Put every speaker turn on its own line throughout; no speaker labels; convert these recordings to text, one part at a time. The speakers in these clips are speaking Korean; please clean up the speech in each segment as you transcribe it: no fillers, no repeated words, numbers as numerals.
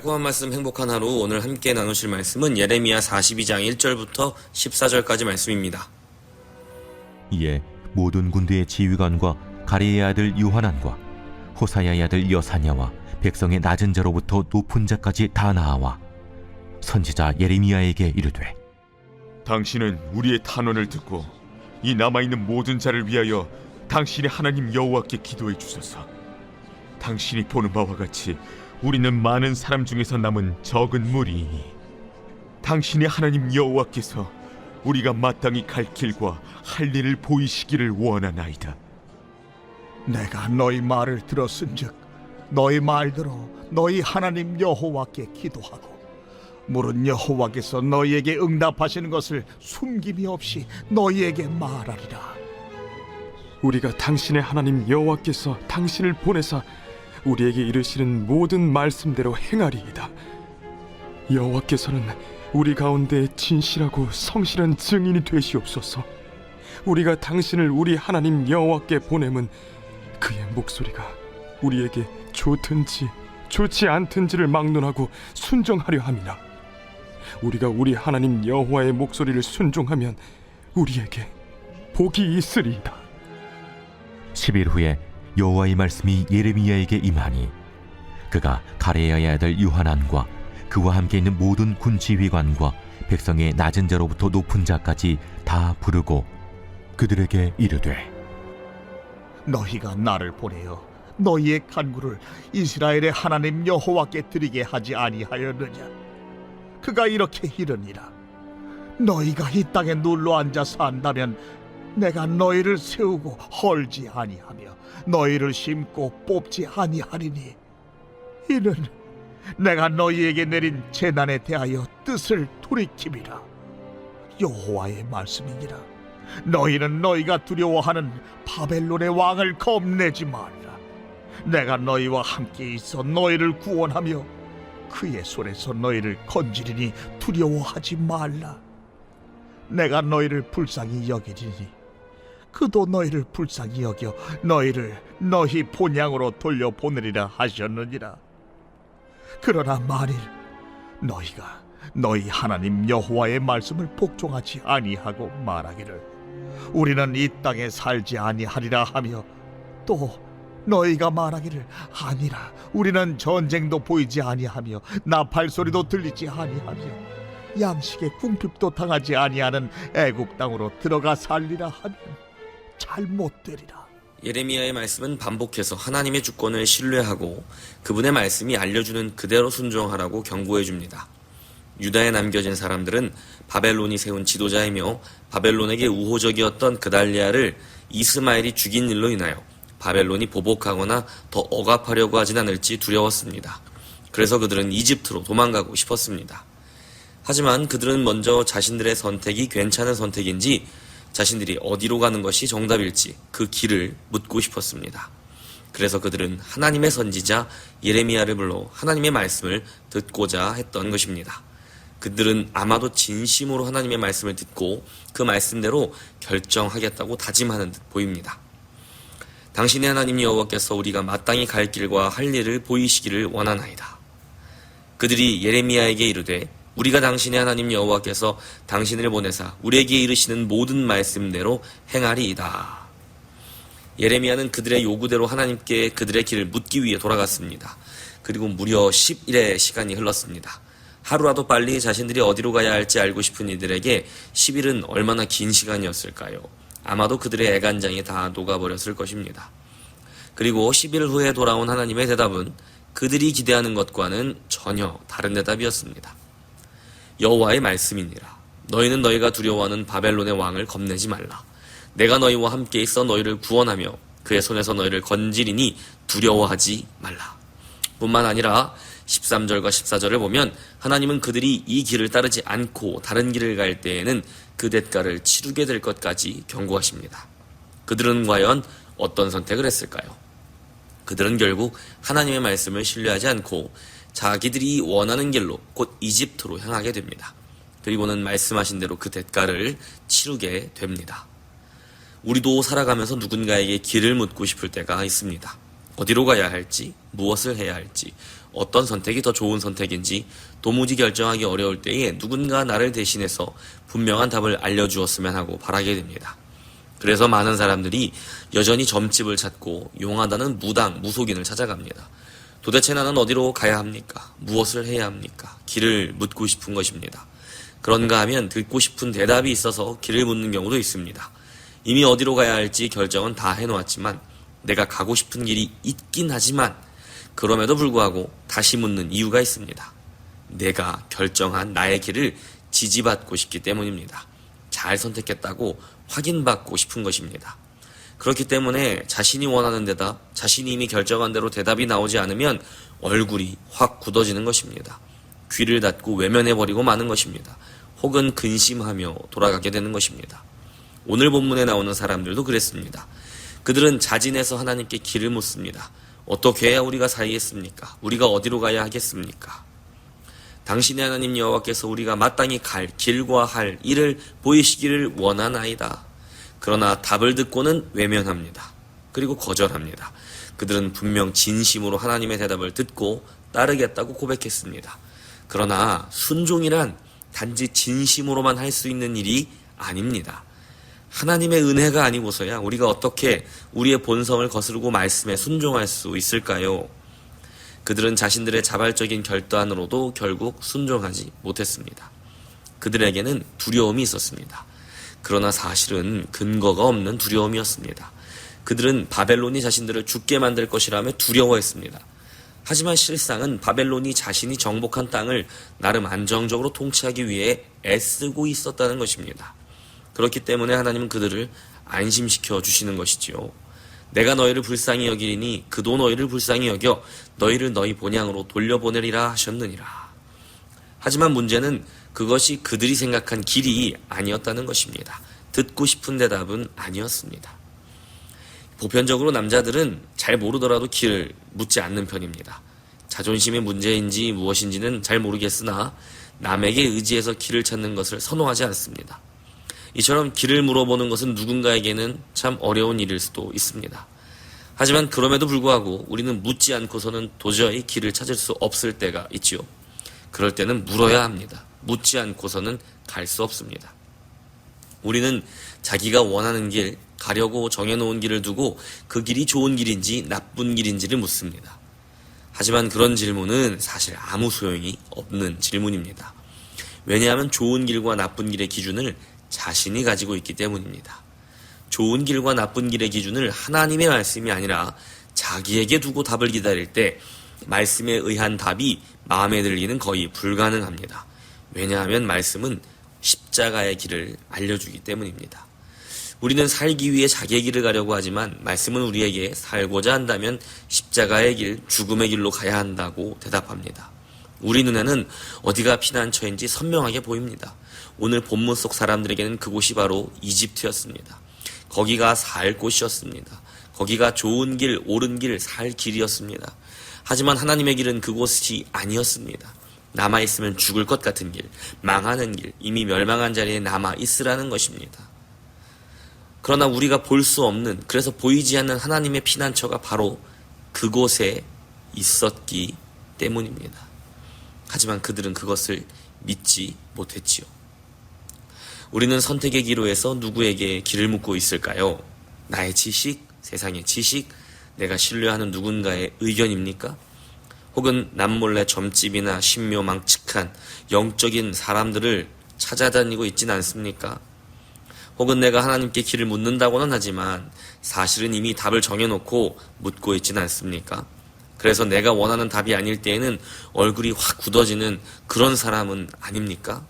달콤한 말씀 행복한 하루, 오늘 함께 나누실 말씀은 예레미야 42장 1절부터 14절까지 말씀입니다.
이에 모든 군대의 지휘관과 가레의 아들 요하난과 호사야의 아들 여사냐와 백성의 낮은 자로부터 높은 자까지 다 나아와 선지자 예레미야에게 이르되,
당신은 우리의 탄원을 듣고 이 남아있는 모든 자를 위하여 당신의 하나님 여호와께 기도해 주소서. 당신이 보는 바와 같이 우리는 많은 사람 중에서 남은 적은 무리이니 당신의 하나님 여호와께서 우리가 마땅히 갈 길과 할 일을 보이시기를 원하나이다.
내가 너희 말을 들었은즉 너희 말대로 너희 하나님 여호와께 기도하고 물은 여호와께서 너희에게 응답하시는 것을 숨김이 없이 너희에게 말하리라.
우리가 당신의 하나님 여호와께서 당신을 보내사 우리에게 이르시는 모든 말씀대로 행하리이다. 여호와께서는 우리 가운데 진실하고 성실한 증인이 되시옵소서. 우리가 당신을 우리 하나님 여호와께 보냄은 그의 목소리가 우리에게 좋든지 좋지 않든지를 막론하고 순종하려 함이라. 우리가 우리 하나님 여호와의 목소리를 순종하면 우리에게 복이 있으리이다.
10일 후에 여호와의 말씀이 예레미야에게 임하니 그가 가레야의 아들 요하난과 그와 함께 있는 모든 군 지휘관과 백성의 낮은 자로부터 높은 자까지 다 부르고 그들에게 이르되,
너희가 나를 보내어 너희의 간구를 이스라엘의 하나님 여호와께 드리게 하지 아니하였느냐. 그가 이렇게 이르니라. 너희가 이 땅에 눌러 앉아 산다면 내가 너희를 세우고 헐지 아니하며 너희를 심고 뽑지 아니하리니 이는 내가 너희에게 내린 재난에 대하여 뜻을 돌이킴이라. 여호와의 말씀이니라. 너희는 너희가 두려워하는 바벨론의 왕을 겁내지 말라. 내가 너희와 함께 있어 너희를 구원하며 그의 손에서 너희를 건지리니 두려워하지 말라. 내가 너희를 불쌍히 여기리니 그도 너희를 불쌍히 여겨 너희를 너희 본향으로 돌려보내리라 하셨느니라. 그러나 만일 너희가 너희 하나님 여호와의 말씀을 복종하지 아니하고 말하기를 우리는 이 땅에 살지 아니하리라 하며 또 너희가 말하기를 아니라 우리는 전쟁도 보이지 아니하며 나팔 소리도 들리지 아니하며 양식의 궁핍도 당하지 아니하는 애굽 땅으로 들어가 살리라 하면 잘못되리라.
예레미야의 말씀은 반복해서 하나님의 주권을 신뢰하고 그분의 말씀이 알려주는 그대로 순종하라고 경고해 줍니다. 유다에 남겨진 사람들은 바벨론이 세운 지도자이며 바벨론에게 우호적이었던 그달리아를 이스마엘이 죽인 일로 인하여 바벨론이 보복하거나 더 억압하려고 하진 않을지 두려웠습니다. 그래서 그들은 이집트로 도망가고 싶었습니다. 하지만 그들은 먼저 자신들의 선택이 괜찮은 선택인지 자신들이 어디로 가는 것이 정답일지 그 길을 묻고 싶었습니다. 그래서 그들은 하나님의 선지자 예레미야를 불러 하나님의 말씀을 듣고자 했던 것입니다. 그들은 아마도 진심으로 하나님의 말씀을 듣고 그 말씀대로 결정하겠다고 다짐하는 듯 보입니다. 당신의 하나님 여호와께서 우리가 마땅히 갈 길과 할 일을 보이시기를 원하나이다. 그들이 예레미야에게 이르되 우리가 당신의 하나님 여호와께서 당신을 보내사 우리에게 이르시는 모든 말씀대로 행하리이다. 예레미야는 그들의 요구대로 하나님께 그들의 길을 묻기 위해 돌아갔습니다. 그리고 무려 10일의 시간이 흘렀습니다. 하루라도 빨리 자신들이 어디로 가야 할지 알고 싶은 이들에게 10일은 얼마나 긴 시간이었을까요? 아마도 그들의 애간장이 다 녹아버렸을 것입니다. 그리고 10일 후에 돌아온 하나님의 대답은 그들이 기대하는 것과는 전혀 다른 대답이었습니다. 여호와의 말씀이니라. 너희는 너희가 두려워하는 바벨론의 왕을 겁내지 말라. 내가 너희와 함께 있어 너희를 구원하며 그의 손에서 너희를 건지리니 두려워하지 말라. 뿐만 아니라 13절과 14절을 보면 하나님은 그들이 이 길을 따르지 않고 다른 길을 갈 때에는 그 대가를 치르게 될 것까지 경고하십니다. 그들은 과연 어떤 선택을 했을까요? 그들은 결국 하나님의 말씀을 신뢰하지 않고 자기들이 원하는 길로 곧 이집트로 향하게 됩니다. 그리고는 말씀하신 대로 그 대가를 치르게 됩니다. 우리도 살아가면서 누군가에게 길을 묻고 싶을 때가 있습니다. 어디로 가야 할지, 무엇을 해야 할지, 어떤 선택이 더 좋은 선택인지 도무지 결정하기 어려울 때에 누군가 나를 대신해서 분명한 답을 알려주었으면 하고 바라게 됩니다. 그래서 많은 사람들이 여전히 점집을 찾고 용하다는 무당, 무속인을 찾아갑니다. 도대체 나는 어디로 가야 합니까? 무엇을 해야 합니까? 길을 묻고 싶은 것입니다. 그런가 하면 듣고 싶은 대답이 있어서 길을 묻는 경우도 있습니다. 이미 어디로 가야 할지 결정은 다 해놓았지만 내가 가고 싶은 길이 있긴 하지만 그럼에도 불구하고 다시 묻는 이유가 있습니다. 내가 결정한 나의 길을 지지받고 싶기 때문입니다. 잘 선택했다고 확인받고 싶은 것입니다. 그렇기 때문에 자신이 원하는 대답, 자신이 이미 결정한 대로 대답이 나오지 않으면 얼굴이 확 굳어지는 것입니다. 귀를 닫고 외면해버리고 마는 것입니다. 혹은 근심하며 돌아가게 되는 것입니다. 오늘 본문에 나오는 사람들도 그랬습니다. 그들은 자진해서 하나님께 길을 묻습니다. 어떻게 해야 우리가 살겠습니까? 우리가 어디로 가야 하겠습니까? 당신의 하나님 여호와께서 우리가 마땅히 갈 길과 할 일을 보이시기를 원하나이다. 그러나 답을 듣고는 외면합니다. 그리고 거절합니다. 그들은 분명 진심으로 하나님의 대답을 듣고 따르겠다고 고백했습니다. 그러나 순종이란 단지 진심으로만 할 수 있는 일이 아닙니다. 하나님의 은혜가 아니고서야 우리가 어떻게 우리의 본성을 거스르고 말씀에 순종할 수 있을까요? 그들은 자신들의 자발적인 결단으로도 결국 순종하지 못했습니다. 그들에게는 두려움이 있었습니다. 그러나 사실은 근거가 없는 두려움이었습니다. 그들은 바벨론이 자신들을 죽게 만들 것이라며 두려워했습니다. 하지만 실상은 바벨론이 자신이 정복한 땅을 나름 안정적으로 통치하기 위해 애쓰고 있었다는 것입니다. 그렇기 때문에 하나님은 그들을 안심시켜 주시는 것이지요. 내가 너희를 불쌍히 여기리니 그도 너희를 불쌍히 여겨 너희를 너희 본향으로 돌려보내리라 하셨느니라. 하지만 문제는 그것이 그들이 생각한 길이 아니었다는 것입니다. 듣고 싶은 대답은 아니었습니다. 보편적으로 남자들은 잘 모르더라도 길을 묻지 않는 편입니다. 자존심의 문제인지 무엇인지는 잘 모르겠으나 남에게 의지해서 길을 찾는 것을 선호하지 않습니다. 이처럼 길을 물어보는 것은 누군가에게는 참 어려운 일일 수도 있습니다. 하지만 그럼에도 불구하고 우리는 묻지 않고서는 도저히 길을 찾을 수 없을 때가 있지요. 그럴 때는 물어야 합니다. 묻지 않고서는 갈 수 없습니다. 우리는 자기가 원하는 길, 가려고 정해놓은 길을 두고 그 길이 좋은 길인지 나쁜 길인지를 묻습니다. 하지만 그런 질문은 사실 아무 소용이 없는 질문입니다. 왜냐하면 좋은 길과 나쁜 길의 기준을 자신이 가지고 있기 때문입니다. 좋은 길과 나쁜 길의 기준을 하나님의 말씀이 아니라 자기에게 두고 답을 기다릴 때 말씀에 의한 답이 마음에 들기는 거의 불가능합니다. 왜냐하면 말씀은 십자가의 길을 알려주기 때문입니다. 우리는 살기 위해 자기의 길을 가려고 하지만 말씀은 우리에게 살고자 한다면 십자가의 길, 죽음의 길로 가야 한다고 대답합니다. 우리 눈에는 어디가 피난처인지 선명하게 보입니다. 오늘 본문 속 사람들에게는 그곳이 바로 이집트였습니다. 거기가 살 곳이었습니다. 거기가 좋은 길, 옳은 길, 살 길이었습니다. 하지만 하나님의 길은 그곳이 아니었습니다. 남아있으면 죽을 것 같은 길, 망하는 길, 이미 멸망한 자리에 남아있으라는 것입니다. 그러나 우리가 볼 수 없는, 그래서 보이지 않는 하나님의 피난처가 바로 그곳에 있었기 때문입니다. 하지만 그들은 그것을 믿지 못했지요. 우리는 선택의 기로에서 누구에게 길을 묻고 있을까요? 나의 지식, 세상의 지식, 내가 신뢰하는 누군가의 의견입니까? 혹은 남몰래 점집이나 신묘망측한 영적인 사람들을 찾아다니고 있진 않습니까? 혹은 내가 하나님께 길을 묻는다고는 하지만 사실은 이미 답을 정해놓고 묻고 있진 않습니까? 그래서 내가 원하는 답이 아닐 때에는 얼굴이 확 굳어지는 그런 사람은 아닙니까?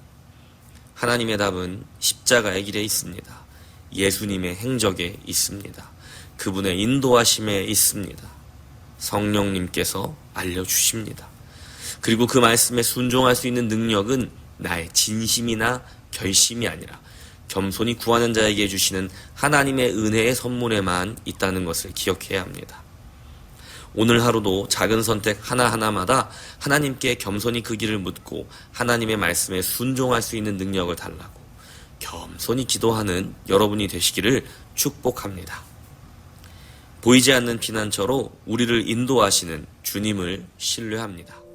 하나님의 답은 십자가의 길에 있습니다. 예수님의 행적에 있습니다. 그분의 인도하심에 있습니다. 성령님께서 알려주십니다. 그리고 그 말씀에 순종할 수 있는 능력은 나의 진심이나 결심이 아니라 겸손히 구하는 자에게 주시는 하나님의 은혜의 선물에만 있다는 것을 기억해야 합니다. 오늘 하루도 작은 선택 하나하나마다 하나님께 겸손히 그 길을 묻고 하나님의 말씀에 순종할 수 있는 능력을 달라고 겸손히 기도하는 여러분이 되시기를 축복합니다. 보이지 않는 피난처로 우리를 인도하시는 주님을 신뢰합니다.